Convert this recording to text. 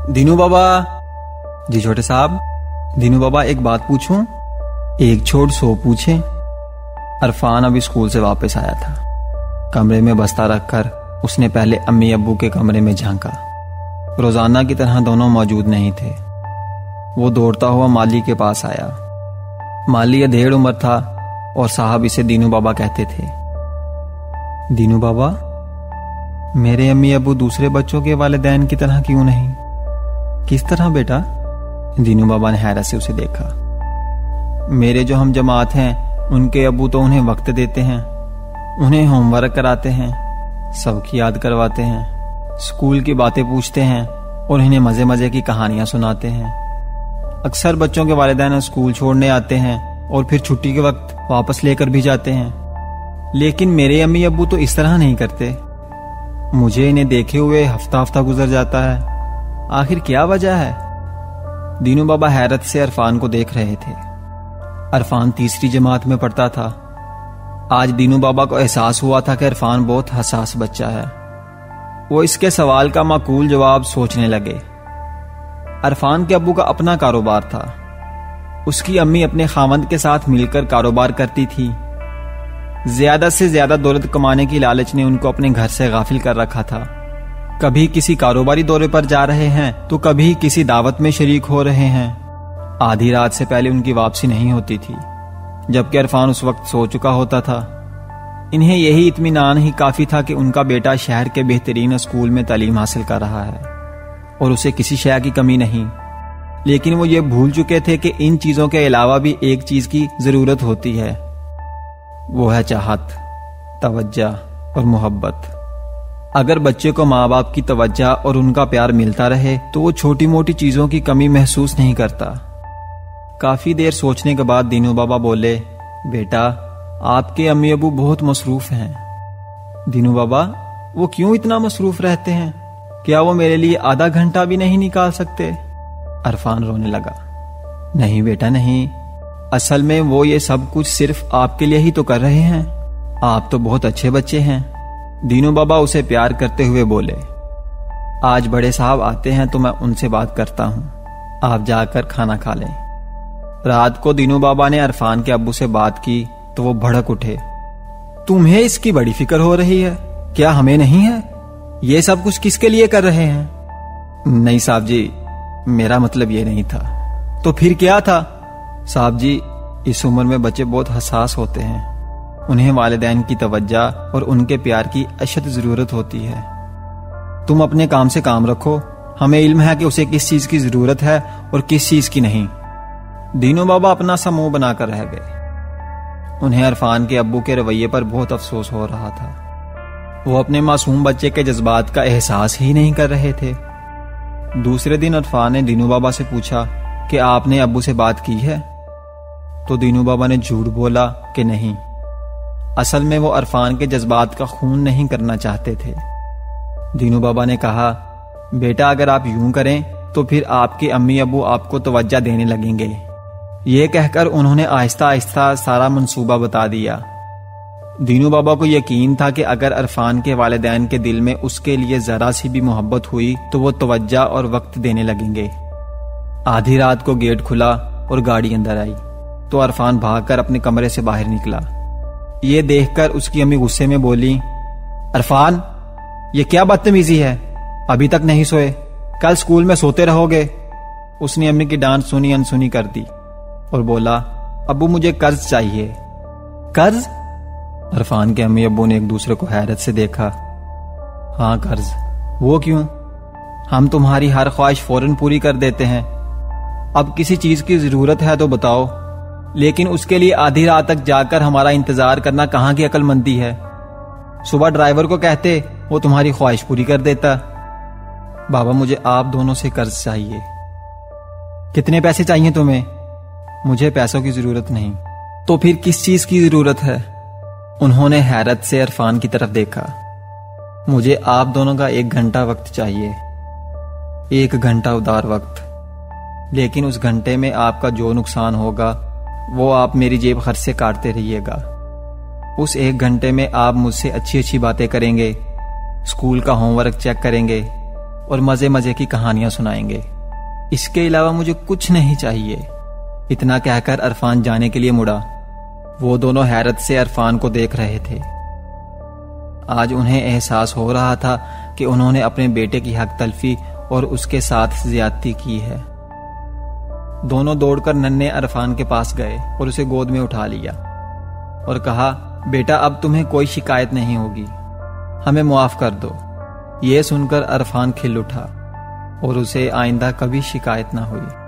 दीनू बाबा। जी छोटे साहब। दीनू बाबा एक बात पूछूं? एक छोड़ 100 पूछें। अरफान अभी स्कूल से वापस आया था। कमरे में बस्ता रखकर उसने पहले अम्मी अब्बू के कमरे में झांका। रोजाना की तरह दोनों मौजूद नहीं थे। वो दौड़ता हुआ माली के पास आया। माली अधेड़ उम्र था और साहब इसे दीनू बाबा कहते थे। दीनू बाबा, मेरे अम्मी अब्बू दूसरे बच्चों के वालिदैन की तरह क्यों नहीं? किस तरह बेटा? दीनू बाबा ने हैरत से उसे देखा। मेरे जो हम जमात हैं उनके अब्बू तो उन्हें वक्त देते हैं, उन्हें होमवर्क कराते हैं, सबकी याद करवाते हैं, स्कूल की बातें पूछते हैं और इन्हें मजे मजे की कहानियां सुनाते हैं। अक्सर बच्चों के वालिदैन स्कूल छोड़ने आते हैं और फिर छुट्टी के वक्त वापस लेकर भी जाते हैं। लेकिन मेरे अम्मी अब्बू तो इस तरह नहीं करते। मुझे इन्हें देखे हुए हफ्ता हफ्ता गुजर जाता है। आखिर क्या वजह है? दीनू बाबा हैरत से अरफान को देख रहे थे। अरफान तीसरी जमात में पढ़ता था। आज दीनू बाबा को एहसास हुआ था कि अरफान बहुत हसास बच्चा है। वो इसके सवाल का माकूल जवाब सोचने लगे। अरफान के अब्बू का अपना कारोबार था। उसकी अम्मी अपने खामद के साथ मिलकर कारोबार करती थी। ज्यादा से ज्यादा दौलत कमाने की लालच ने उनको अपने घर से गाफिल कर रखा था। कभी किसी कारोबारी दौरे पर जा रहे हैं तो कभी किसी दावत में शरीक हो रहे हैं। आधी रात से पहले उनकी वापसी नहीं होती थी, जबकि अरफान उस वक्त सो चुका होता था। इन्हें यही इत्मीनान ही काफी था कि उनका बेटा शहर के बेहतरीन स्कूल में तालीम हासिल कर रहा है और उसे किसी शय की कमी नहीं। लेकिन वो ये भूल चुके थे कि इन चीजों के अलावा भी एक चीज की जरूरत होती है, वो है चाहत, तवज्जो और मोहब्बत। अगर बच्चे को माँ बाप की तवज्जो और उनका प्यार मिलता रहे तो वो छोटी मोटी चीजों की कमी महसूस नहीं करता। काफी देर सोचने के बाद दीनू बाबा बोले, बेटा, आपके अम्मी अबू बहुत मसरूफ हैं। दीनू बाबा, वो क्यों इतना मसरूफ रहते हैं? क्या वो मेरे लिए आधा घंटा भी नहीं निकाल सकते? अरफान रोने लगा। नहीं बेटा नहीं, असल में वो ये सब कुछ सिर्फ आपके लिए ही तो कर रहे हैं। आप तो बहुत अच्छे बच्चे हैं। दीनू बाबा उसे प्यार करते हुए बोले, आज बड़े साहब आते हैं तो मैं उनसे बात करता हूँ, आप जाकर खाना खा लें। रात को दीनू बाबा ने अरफान के अब्बू से बात की तो वो भड़क उठे। तुम्हें इसकी बड़ी फिक्र हो रही है, क्या हमें नहीं है? ये सब कुछ किसके लिए कर रहे हैं? नहीं साहब जी, मेरा मतलब ये नहीं था। तो फिर क्या था? साहब जी, इस उम्र में बच्चे बहुत हसास होते हैं। उन्हें वालिदैन की तवज्जो और उनके प्यार की अशद जरूरत होती है। तुम अपने काम से काम रखो, हमें इल्म है कि उसे किस चीज की जरूरत है और किस चीज की नहीं। दीनू बाबा अपना सा मुंह बनाकर रह गए। उन्हें अरफान के अब्बू के रवैये पर बहुत अफसोस हो रहा था। वो अपने मासूम बच्चे के जज्बात का एहसास ही नहीं कर रहे थे। दूसरे दिन अरफान ने दीनू बाबा से पूछा कि आपने अब्बू से बात की है? तो दीनू बाबा ने झूठ बोला कि नहीं। असल में वो अरफान के जज्बात का खून नहीं करना चाहते थे। दीनू बाबा ने कहा, बेटा, अगर आप यूं करें तो फिर आपके अम्मी अब्बू आपको तवज्जो देने लगेंगे। ये कहकर उन्होंने आहिस्ता आहिस्ता सारा मंसूबा बता दिया। दीनू बाबा को यकीन था कि अगर अरफान के वालिदैन के दिल में उसके लिए जरा सी भी मोहब्बत हुई तो वो तवज्जो और वक्त देने लगेंगे। आधी रात को गेट खुला और गाड़ी अंदर आई तो अरफान भागकर अपने कमरे से बाहर निकला। ये देखकर उसकी अम्मी गुस्से में बोली, अरफान, ये क्या बदतमीजी है? अभी तक नहीं सोए? कल स्कूल में सोते रहोगे। उसने अम्मी की डांट सुनी अनसुनी कर दी और बोला, अब्बू, मुझे कर्ज चाहिए। कर्ज? अरफान के अम्मी अब्बू ने एक दूसरे को हैरत से देखा। हाँ, कर्ज। वो क्यों? हम तुम्हारी हर ख्वाहिश फौरन पूरी कर देते हैं। अब किसी चीज की जरूरत है तो बताओ, लेकिन उसके लिए आधी रात तक जाकर हमारा इंतजार करना कहाँ की अक्लमंदी है? सुबह ड्राइवर को कहते, वो तुम्हारी ख्वाहिश पूरी कर देता। बाबा, मुझे आप दोनों से कर्ज चाहिए। कितने पैसे चाहिए तुम्हें? मुझे पैसों की जरूरत नहीं। तो फिर किस चीज की जरूरत है? उन्होंने हैरत से अरफान की तरफ देखा। मुझे आप दोनों का 1 घंटा वक्त चाहिए। 1 घंटा उदार वक्त। लेकिन उस घंटे में आपका जो नुकसान होगा वो आप मेरी जेब खर्च से काटते रहिएगा। उस 1 घंटे में आप मुझसे अच्छी अच्छी बातें करेंगे, स्कूल का होमवर्क चेक करेंगे اور مزے مزے کی کہانیاں سنائیں گے۔ اس کے علاوہ مجھے کچھ نہیں چاہیے۔ اتنا کہہ کر عرفان جانے کے لیے مڑا۔ وہ دونوں حیرت سے عرفان کو دیکھ رہے تھے۔ آج انہیں احساس ہو رہا تھا کہ انہوں نے اپنے بیٹے کی حق تلفی اور اس کے ساتھ زیادتی کی ہے۔ دونوں دوڑ کر ننھے عرفان کے پاس گئے اور اسے گود میں اٹھا لیا اور کہا، بیٹا اب تمہیں کوئی شکایت نہیں ہوگی، ہمیں معاف کر دو۔ یہ سن کر عرفان کھل اٹھا اور اسے آئندہ کبھی شکایت نہ ہوئی۔